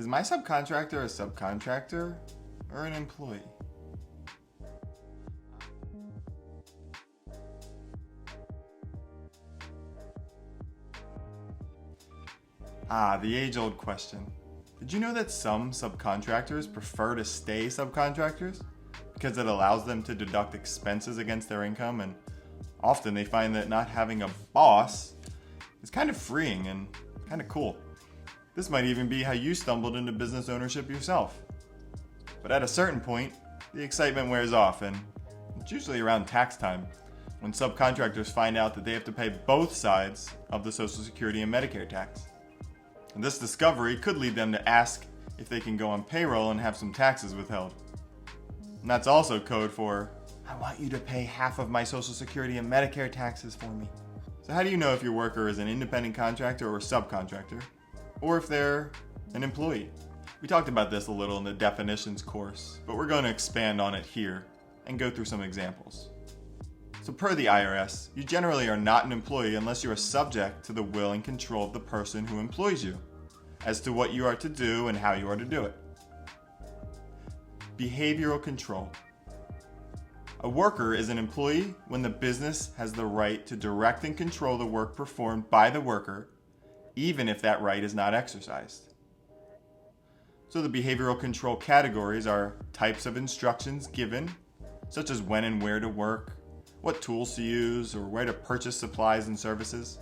Is my subcontractor a subcontractor or an employee? The age-old question. Did you know that some subcontractors prefer to stay subcontractors because it allows them to deduct expenses against their income, and often they find that not having a boss is kind of freeing and kind of cool. This might even be how you stumbled into business ownership yourself. But at a certain point, the excitement wears off, and it's usually around tax time when subcontractors find out that they have to pay both sides of the Social Security and Medicare tax. And this discovery could lead them to ask if they can go on payroll and have some taxes withheld. And that's also code for, I want you to pay half of my Social Security and Medicare taxes for me. So how do you know if your worker is an independent contractor or subcontractor, or if they're an employee? We talked about this a little in the definitions course, but we're going to expand on it here and go through some examples. So per the IRS, you generally are not an employee unless you are subject to the will and control of the person who employs you as to what you are to do and how you are to do it. Behavioral control. A worker is an employee when the business has the right to direct and control the work performed by the worker, even if that right is not exercised. So the behavioral control categories are types of instructions given, such as when and where to work, what tools to use, or where to purchase supplies and services.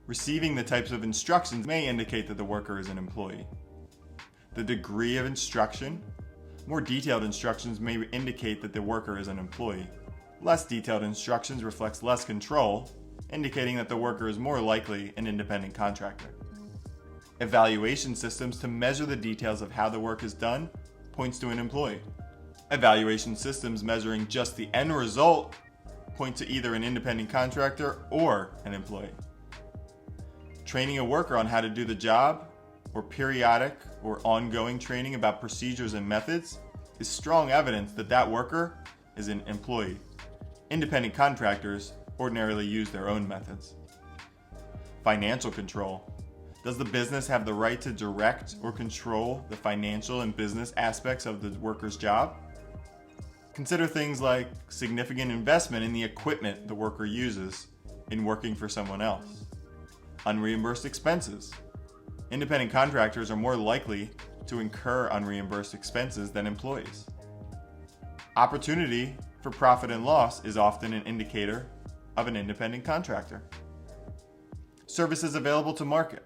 Receiving the types of instructions may indicate that the worker is an employee. The degree of instruction. More detailed instructions may indicate that the worker is an employee. Less detailed instructions reflects less control, indicating that the worker is more likely an independent contractor. Evaluation systems to measure the details of how the work is done points to an employee. Evaluation systems measuring just the end result point to either an independent contractor or an employee. Training a worker on how to do the job, or periodic or ongoing training about procedures and methods, is strong evidence that that worker is an employee. Independent contractors ordinarily use their own methods. Financial control. Does the business have the right to direct or control the financial and business aspects of the worker's job? Consider things like significant investment in the equipment the worker uses in working for someone else. Unreimbursed expenses. Independent contractors are more likely to incur unreimbursed expenses than employees. Opportunity for profit and loss is often an indicator of an independent contractor. Services available to market.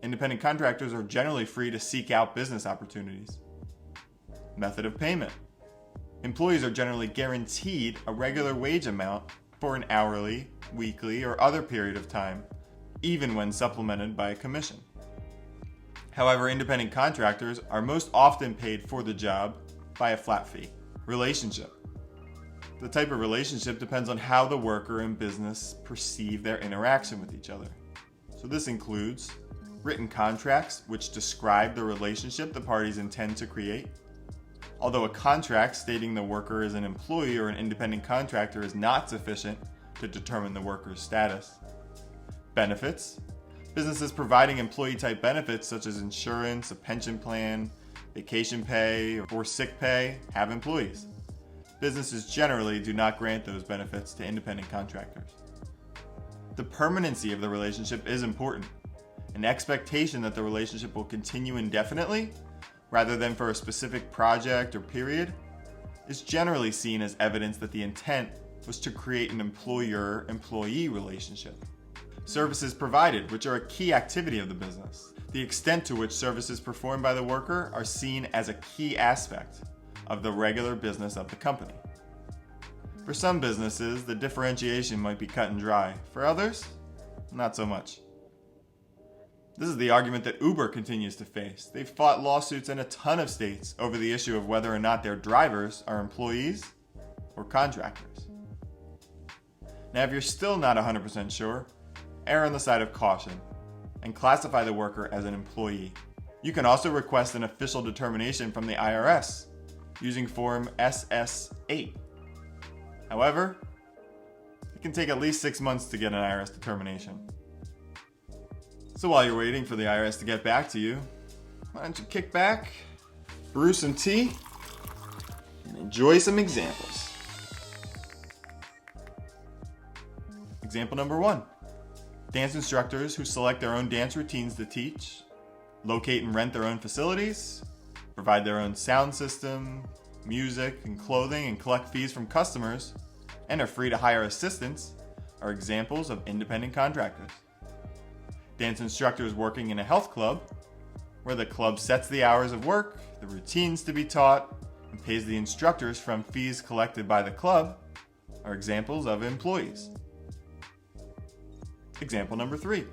Independent contractors are generally free to seek out business opportunities. Method of payment. Employees are generally guaranteed a regular wage amount for an hourly, weekly, or other period of time, even when supplemented by a commission. However, independent contractors are most often paid for the job by a flat fee. Relationship. The type of relationship depends on how the worker and business perceive their interaction with each other. So this includes written contracts which describe the relationship the parties intend to create. Although a contract stating the worker is an employee or an independent contractor is not sufficient to determine the worker's status. Benefits. Businesses providing employee-type benefits such as insurance, a pension plan, vacation pay, or sick pay have employees. Businesses generally do not grant those benefits to independent contractors. The permanency of the relationship is important. An expectation that the relationship will continue indefinitely, rather than for a specific project or period, is generally seen as evidence that the intent was to create an employer-employee relationship. Services provided, which are a key activity of the business. The extent to which services performed by the worker are seen as a key aspect of the regular business of the company. For some businesses, the differentiation might be cut and dry. For others, not so much. This is the argument that Uber continues to face. They've fought lawsuits in a ton of states over the issue of whether or not their drivers are employees or contractors. Now, if you're still not 100% sure, err on the side of caution and classify the worker as an employee. You can also request an official determination from the IRS using Form SS-8. However, it can take at least 6 months to get an IRS determination. So while you're waiting for the IRS to get back to you, why don't you kick back, brew some tea, and enjoy some examples. Example number 1. Dance instructors who select their own dance routines to teach, locate and rent their own facilities, provide their own sound system, music, and clothing, and collect fees from customers, and are free to hire assistants are examples of independent contractors. Dance instructors working in a health club, where the club sets the hours of work, the routines to be taught, and pays the instructors from fees collected by the club, are examples of employees. Example number 3.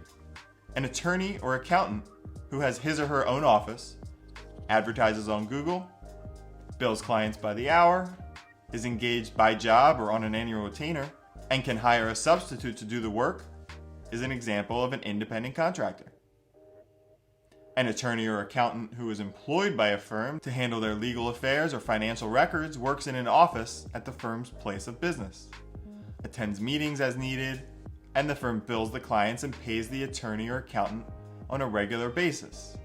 An attorney or accountant who has his or her own office, advertises on Google, bills clients by the hour, is engaged by job or on an annual retainer, and can hire a substitute to do the work, is an example of an independent contractor. An attorney or accountant who is employed by a firm to handle their legal affairs or financial records works in an office at the firm's place of business, attends meetings as needed, and the firm bills the clients and pays the attorney or accountant on a regular basis.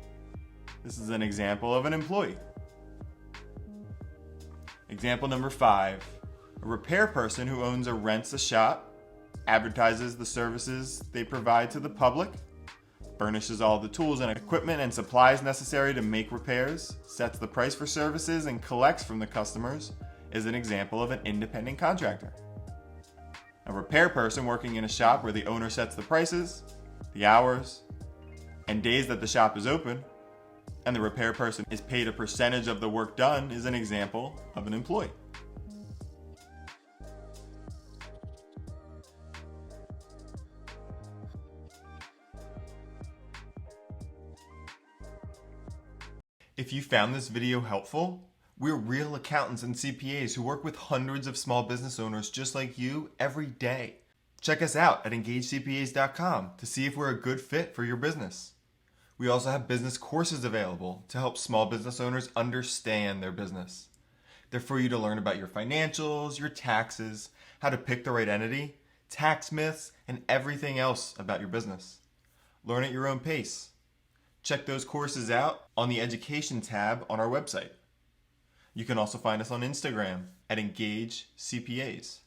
This is an example of an employee. Example number 5. A repair person who owns or rents a shop, advertises the services they provide to the public, furnishes all the tools and equipment and supplies necessary to make repairs, sets the price for services, and collects from the customers, is an example of an independent contractor. A repair person working in a shop where the owner sets the prices, the hours, and days that the shop is open, and the repair person is paid a percentage of the work done, is an example of an employee. If you found this video helpful, we're real accountants and CPAs who work with hundreds of small business owners just like you every day. Check us out at engagecpas.com to see if we're a good fit for your business. We also have business courses available to help small business owners understand their business. They're for you to learn about your financials, your taxes, how to pick the right entity, tax myths, and everything else about your business. Learn at your own pace. Check those courses out on the Education tab on our website. You can also find us on Instagram at Engage CPAs.